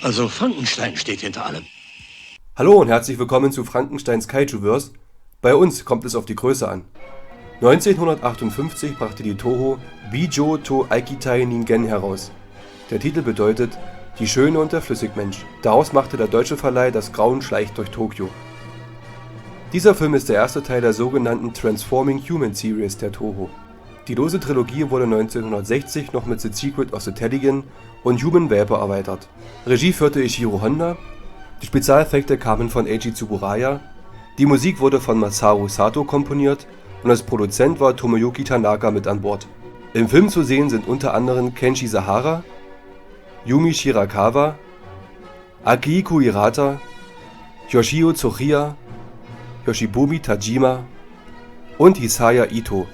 Also Frankenstein steht hinter allem. Hallo und herzlich willkommen zu Frankensteins Kaiju-Verse. Bei uns kommt es auf die Größe an. 1958 brachte die Toho Bijō to Aikitai Ningen heraus. Der Titel bedeutet Die Schöne und der Flüssigmensch. Daraus machte der deutsche Verleih Das Grauen schleicht durch Tokio. Dieser Film ist der erste Teil der sogenannten Transforming Human Series der Toho. Die lose Trilogie wurde 1960 noch mit The Secret of the Tellegen und Human Vapor erweitert. Regie führte Ishiro Honda, die Spezialeffekte kamen von Eiji Tsuburaya, die Musik wurde von Masaru Sato komponiert und als Produzent war Tomoyuki Tanaka mit an Bord. Im Film zu sehen sind unter anderem Kenshi Sahara, Yumi Shirakawa, Akihiko Hirata, Yoshio Tsuchiya, Yoshibumi Tajima und Hisaya Ito.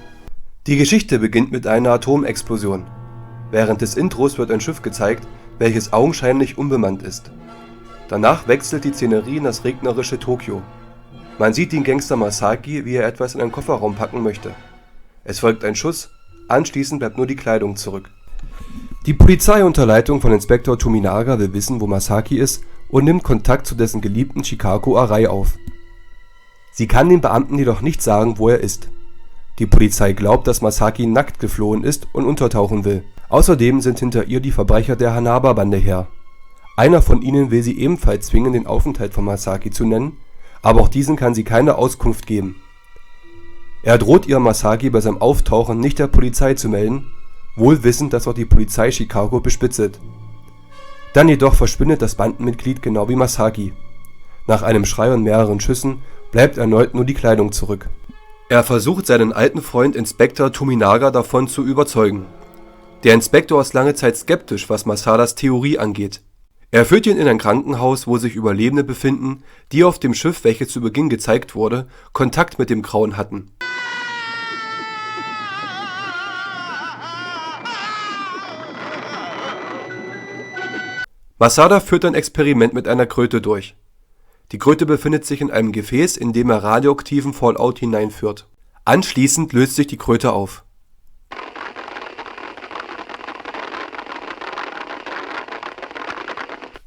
Die Geschichte beginnt mit einer Atomexplosion. Während des Intros wird ein Schiff gezeigt, welches augenscheinlich unbemannt ist. Danach wechselt die Szenerie in das regnerische Tokio. Man sieht den Gangster Masaki, wie er etwas in einen Kofferraum packen möchte. Es folgt ein Schuss, anschließend bleibt nur die Kleidung zurück. Die Polizei unter Leitung von Inspektor Tominaga will wissen, wo Masaki ist und nimmt Kontakt zu dessen geliebten Chikako Arai auf. Sie kann den Beamten jedoch nicht sagen, wo er ist. Die Polizei glaubt, dass Masaki nackt geflohen ist und untertauchen will. Außerdem sind hinter ihr die Verbrecher der Hanaba-Bande her. Einer von ihnen will sie ebenfalls zwingen, den Aufenthalt von Masaki zu nennen, aber auch diesen kann sie keine Auskunft geben. Er droht ihr, Masaki bei seinem Auftauchen nicht der Polizei zu melden, wohl wissend, dass auch die Polizei Chicago bespitzelt. Dann jedoch verschwindet das Bandenmitglied genau wie Masaki. Nach einem Schrei und mehreren Schüssen bleibt erneut nur die Kleidung zurück. Er versucht, seinen alten Freund Inspektor Tominaga davon zu überzeugen. Der Inspektor ist lange Zeit skeptisch, was Masadas Theorie angeht. Er führt ihn in ein Krankenhaus, wo sich Überlebende befinden, die auf dem Schiff, welches zu Beginn gezeigt wurde, Kontakt mit dem Grauen hatten. Masada führt ein Experiment mit einer Kröte durch. Die Kröte befindet sich in einem Gefäß, in dem er radioaktiven Fallout hineinführt. Anschließend löst sich die Kröte auf.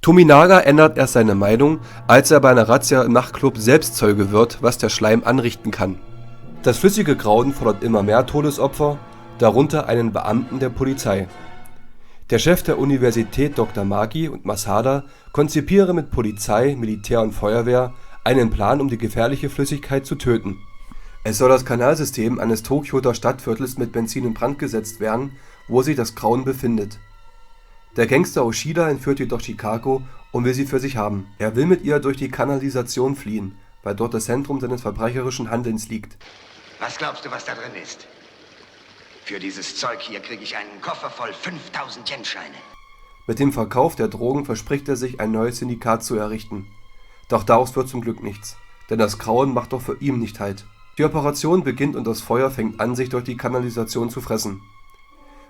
Tominaga ändert erst seine Meinung, als er bei einer Razzia im Nachtclub selbst Zeuge wird, was der Schleim anrichten kann. Das flüssige Grauen fordert immer mehr Todesopfer, darunter einen Beamten der Polizei. Der Chef der Universität Dr. Maki und Masada konzipieren mit Polizei, Militär und Feuerwehr einen Plan, um die gefährliche Flüssigkeit zu töten. Es soll das Kanalsystem eines Tokioter Stadtviertels mit Benzin in Brand gesetzt werden, wo sich das Grauen befindet. Der Gangster Oshida entführt jedoch Chikako und will sie für sich haben. Er will mit ihr durch die Kanalisation fliehen, weil dort das Zentrum seines verbrecherischen Handelns liegt. Was glaubst du, was da drin ist? Für dieses Zeug hier kriege ich einen Koffer voll 5000 Yen-Scheine. Mit dem Verkauf der Drogen verspricht er sich, ein neues Syndikat zu errichten. Doch daraus wird zum Glück nichts, denn das Grauen macht doch für ihn nicht Halt. Die Operation beginnt und das Feuer fängt an, sich durch die Kanalisation zu fressen.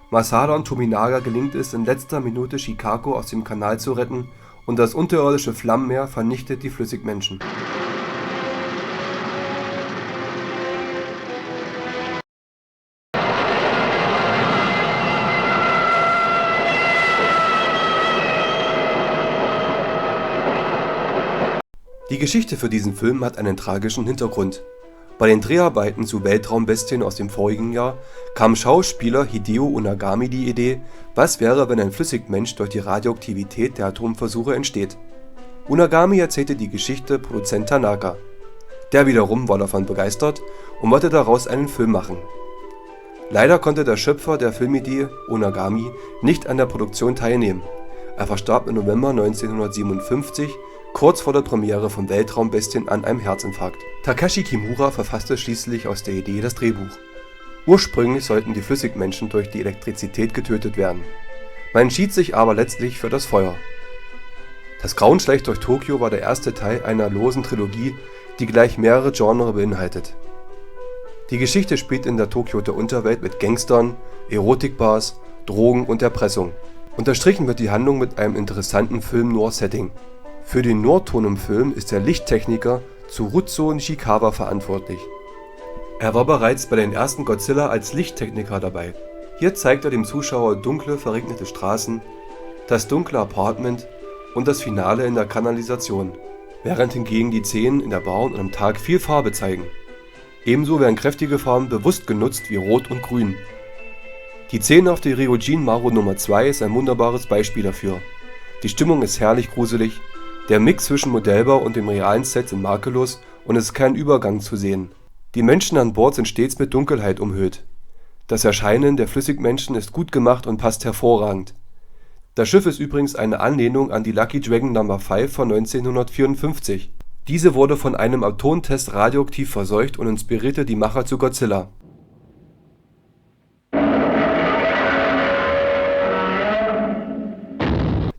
Masada und Tominaga gelingt es, in letzter Minute Chikako aus dem Kanal zu retten und das unterirdische Flammenmeer vernichtet die Flüssigmenschen. Die Geschichte für diesen Film hat einen tragischen Hintergrund. Bei den Dreharbeiten zu Weltraumbestien aus dem vorigen Jahr kam Schauspieler Hideo Unagami die Idee, was wäre, wenn ein Flüssigmensch durch die Radioaktivität der Atomversuche entsteht. Unagami erzählte die Geschichte Produzent Tanaka. Der wiederum war davon begeistert und wollte daraus einen Film machen. Leider konnte der Schöpfer der Filmidee, Unagami, nicht an der Produktion teilnehmen. Er verstarb im November 1957, kurz vor der Premiere von Weltraumbestien an einem Herzinfarkt. Takashi Kimura verfasste schließlich aus der Idee das Drehbuch. Ursprünglich sollten die Flüssigmenschen durch die Elektrizität getötet werden. Man entschied sich aber letztlich für das Feuer. Das Grauen schleicht durch Tokio war der erste Teil einer losen Trilogie, die gleich mehrere Genres beinhaltet. Die Geschichte spielt in der Tokioter Unterwelt mit Gangstern, Erotikbars, Drogen und Erpressung. Unterstrichen wird die Handlung mit einem interessanten Film-Noir-Setting. Für den Nordton im Film ist der Lichttechniker Tsuruzo Nishikawa verantwortlich. Er war bereits bei den ersten Godzilla als Lichttechniker dabei. Hier zeigt er dem Zuschauer dunkle, verregnete Straßen, das dunkle Apartment und das Finale in der Kanalisation, während hingegen die Szenen in der Bahn und am Tag viel Farbe zeigen. Ebenso werden kräftige Farben bewusst genutzt wie Rot und Grün. Die Szene auf der Ryujin Maru Nummer 2 ist ein wunderbares Beispiel dafür. Die Stimmung ist herrlich gruselig, der Mix zwischen Modellbau und dem realen Set sind makellos und es ist kein Übergang zu sehen. Die Menschen an Bord sind stets mit Dunkelheit umhüllt. Das Erscheinen der Flüssigmenschen ist gut gemacht und passt hervorragend. Das Schiff ist übrigens eine Anlehnung an die Lucky Dragon No. 5 von 1954. Diese wurde von einem Atomtest radioaktiv verseucht und inspirierte die Macher zu Godzilla.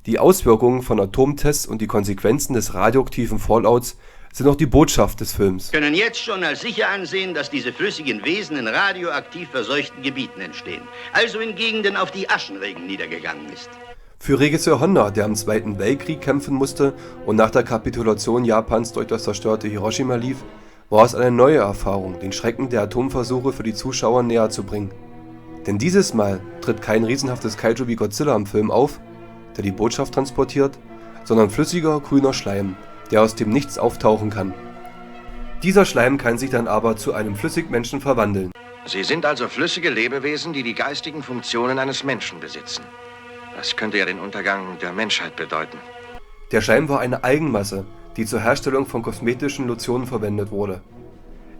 Die Auswirkungen von Atomtests und die Konsequenzen des radioaktiven Fallouts sind auch die Botschaft des Films. Wir können jetzt schon als sicher ansehen, dass diese flüssigen Wesen in radioaktiv verseuchten Gebieten entstehen. Also in Gegenden, auf die Aschenregen niedergegangen ist. Für Regisseur Honda, der im Zweiten Weltkrieg kämpfen musste und nach der Kapitulation Japans durch das zerstörte Hiroshima lief, war es eine neue Erfahrung, den Schrecken der Atomversuche für die Zuschauer näher zu bringen. Denn dieses Mal tritt kein riesenhaftes Kaiju wie Godzilla im Film auf, der die Botschaft transportiert, sondern flüssiger, grüner Schleim, der aus dem Nichts auftauchen kann. Dieser Schleim kann sich dann aber zu einem Flüssigmenschen verwandeln. Sie sind also flüssige Lebewesen, die die geistigen Funktionen eines Menschen besitzen. Das könnte ja den Untergang der Menschheit bedeuten. Der Schleim war eine Algenmasse, die zur Herstellung von kosmetischen Lotionen verwendet wurde.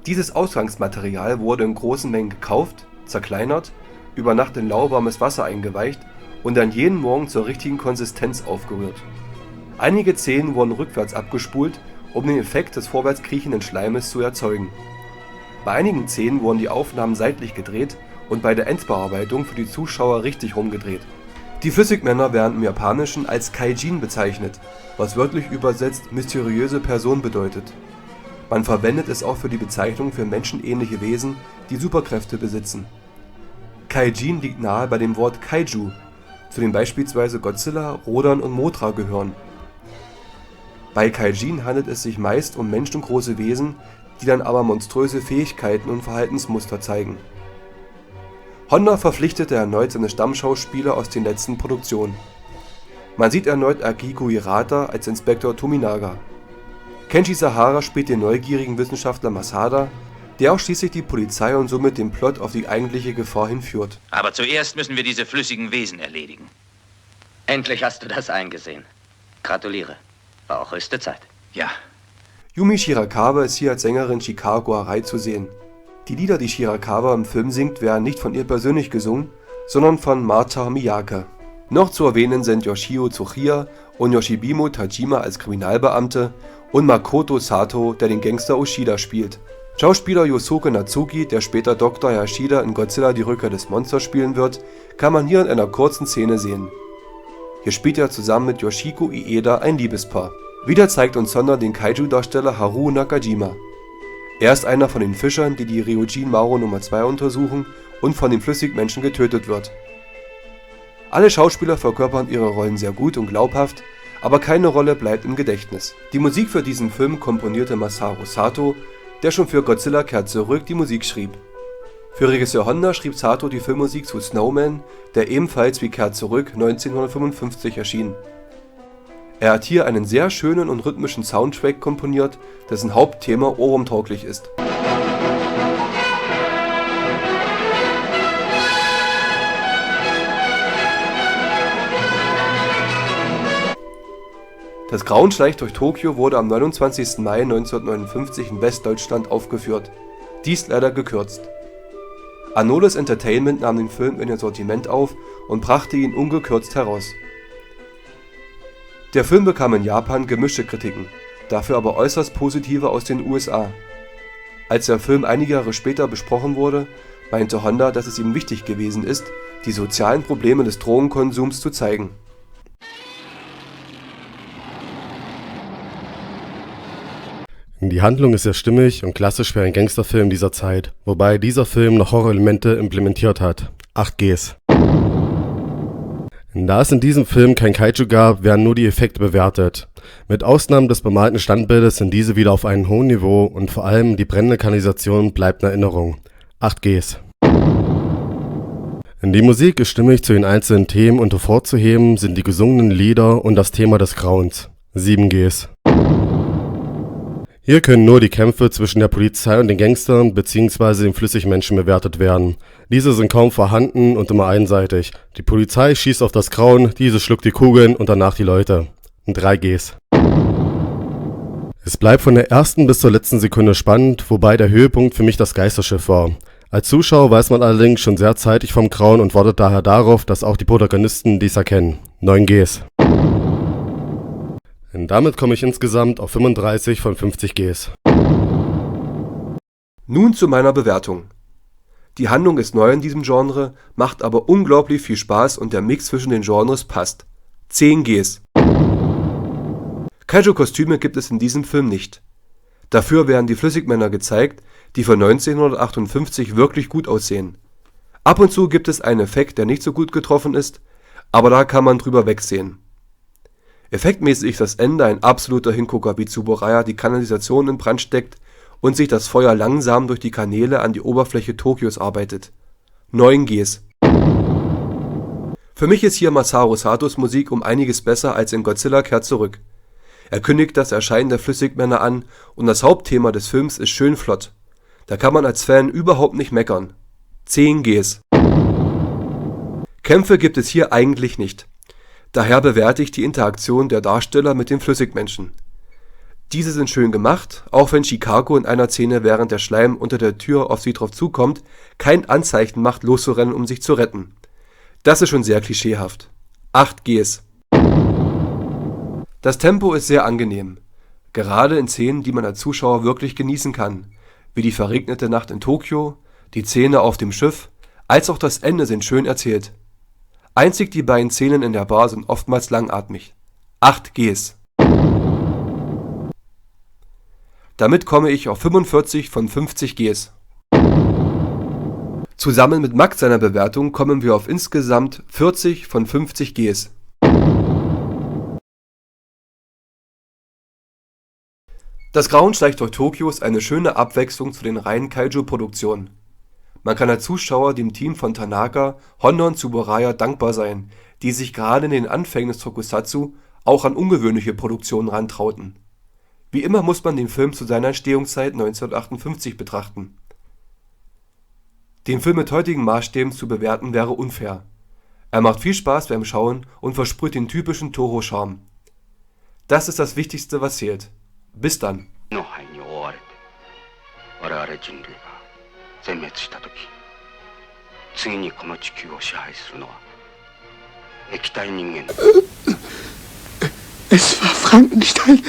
Dieses Ausgangsmaterial wurde in großen Mengen gekauft, zerkleinert, über Nacht in lauwarmes Wasser eingeweicht und dann jeden Morgen zur richtigen Konsistenz aufgerührt. Einige Szenen wurden rückwärts abgespult, um den Effekt des vorwärts kriechenden Schleimes zu erzeugen. Bei einigen Szenen wurden die Aufnahmen seitlich gedreht und bei der Endbearbeitung für die Zuschauer richtig rumgedreht. Die Flüssigmänner werden im Japanischen als Kaijin bezeichnet, was wörtlich übersetzt mysteriöse Person bedeutet. Man verwendet es auch für die Bezeichnung für menschenähnliche Wesen, die Superkräfte besitzen. Kaijin liegt nahe bei dem Wort Kaiju, zu dem beispielsweise Godzilla, Rodan und Mothra gehören. Bei Kaijin handelt es sich meist um menschengroße Wesen, die dann aber monströse Fähigkeiten und Verhaltensmuster zeigen. Honda verpflichtete erneut seine Stammschauspieler aus den letzten Produktionen. Man sieht erneut Akiko Hirata als Inspektor Tominaga. Kenji Sahara spielt den neugierigen Wissenschaftler Masada, der auch schließlich die Polizei und somit den Plot auf die eigentliche Gefahr hinführt. Aber zuerst müssen wir diese flüssigen Wesen erledigen. Endlich hast du das eingesehen. Gratuliere. War auch höchste Zeit. Ja. Yumi Shirakawa ist hier als Sängerin Chicago Arai zu sehen. Die Lieder, die Shirakawa im Film singt, werden nicht von ihr persönlich gesungen, sondern von Marta Miyake. Noch zu erwähnen sind Yoshio Tsuchiya und Yoshibimo Tajima als Kriminalbeamte und Makoto Sato, der den Gangster Ushida spielt. Schauspieler Yosuke Natsuki, der später Dr. Yashida in Godzilla die Rückkehr des Monsters spielen wird, kann man hier in einer kurzen Szene sehen. Hier spielt er zusammen mit Yoshiko Ieda ein Liebespaar. Wieder zeigt uns Honda den Kaiju-Darsteller Haruo Nakajima. Er ist einer von den Fischern, die die Ryujin Maru Nummer 2 untersuchen und von den Flüssigmenschen getötet wird. Alle Schauspieler verkörpern ihre Rollen sehr gut und glaubhaft, aber keine Rolle bleibt im Gedächtnis. Die Musik für diesen Film komponierte Masaru Sato, der schon für Godzilla kehrt zurück die Musik schrieb. Für Regisseur Honda schrieb Sato die Filmmusik zu Snowman, der ebenfalls wie Kehrt zurück 1955 erschien. Er hat hier einen sehr schönen und rhythmischen Soundtrack komponiert, dessen Hauptthema ohrwurmtauglich ist. Das Grauen schleicht durch Tokio wurde am 29. Mai 1959 in Westdeutschland aufgeführt, dies leider gekürzt. Anolis Entertainment nahm den Film in ihr Sortiment auf und brachte ihn ungekürzt heraus. Der Film bekam in Japan gemischte Kritiken, dafür aber äußerst positive aus den USA. Als der Film einige Jahre später besprochen wurde, meinte Honda, dass es ihm wichtig gewesen ist, die sozialen Probleme des Drogenkonsums zu zeigen. Die Handlung ist sehr stimmig und klassisch für einen Gangsterfilm dieser Zeit, wobei dieser Film noch Horrorelemente implementiert hat. 8 Gs. Da es in diesem Film kein Kaiju gab, werden nur die Effekte bewertet. Mit Ausnahme des bemalten Standbildes sind diese wieder auf einem hohen Niveau und vor allem die brennende Kanalisation bleibt in Erinnerung. 8 Gs. Die Musik ist stimmig zu den einzelnen Themen und hervorzuheben sind die gesungenen Lieder und das Thema des Grauens. 7 Gs. Hier können nur die Kämpfe zwischen der Polizei und den Gangstern bzw. den Flüssigmenschen bewertet werden. Diese sind kaum vorhanden und immer einseitig. Die Polizei schießt auf das Grauen, diese schluckt die Kugeln und danach die Leute. 3 Gs. Es bleibt von der ersten bis zur letzten Sekunde spannend, wobei der Höhepunkt für mich das Geisterschiff war. Als Zuschauer weiß man allerdings schon sehr zeitig vom Grauen und wartet daher darauf, dass auch die Protagonisten dies erkennen. 9 Gs. Und damit komme ich insgesamt auf 35 von 50 Gs. Nun zu meiner Bewertung. Die Handlung ist neu in diesem Genre, macht aber unglaublich viel Spaß und der Mix zwischen den Genres passt. 10 Gs. Kaiju-Kostüme gibt es in diesem Film nicht. Dafür werden die Flüssigmänner gezeigt, die von 1958 wirklich gut aussehen. Ab und zu gibt es einen Effekt, der nicht so gut getroffen ist, aber da kann man drüber wegsehen. Effektmäßig ist das Ende ein absoluter Hingucker, wie Tsuburaya die Kanalisation in Brand steckt und sich das Feuer langsam durch die Kanäle an die Oberfläche Tokios arbeitet. 9 Gs. Für mich ist hier Masaru Satos Musik um einiges besser als in Godzilla kehrt zurück. Er kündigt das Erscheinen der Flüssigmänner an und das Hauptthema des Films ist schön flott. Da kann man als Fan überhaupt nicht meckern. 10 Gs. Kämpfe gibt es hier eigentlich nicht. Daher bewerte ich die Interaktion der Darsteller mit den Flüssigmenschen. Diese sind schön gemacht, auch wenn Chicago in einer Szene, während der Schleim unter der Tür auf sie drauf zukommt, kein Anzeichen macht, loszurennen, um sich zu retten. Das ist schon sehr klischeehaft. 8 Gs. Das Tempo ist sehr angenehm, gerade in Szenen, die man als Zuschauer wirklich genießen kann, wie die verregnete Nacht in Tokio, die Szene auf dem Schiff, als auch das Ende sind schön erzählt. Einzig die beiden Szenen in der Bar sind oftmals langatmig. 8 Gs. Damit komme ich auf 45 von 50 Gs. Zusammen mit Max seiner Bewertung kommen wir auf insgesamt 40 von 50 Gs. Das Grauen schleicht durch Tokio ist eine schöne Abwechslung zu den reinen Kaiju-Produktionen. Man kann als Zuschauer dem Team von Tanaka, Honda und Tsuburaya dankbar sein, die sich gerade in den Anfängen des Tokusatsu auch an ungewöhnliche Produktionen rantrauten. Wie immer muss man den Film zu seiner Entstehungszeit 1958 betrachten. Den Film mit heutigen Maßstäben zu bewerten wäre unfair. Er macht viel Spaß beim Schauen und versprüht den typischen Toho-Charme. Das ist das Wichtigste, was zählt. Bis dann. の灰に覆われて我々人類が全滅した時、次にこの地球を支配するのは液体人間だ。Es war Frankenstein.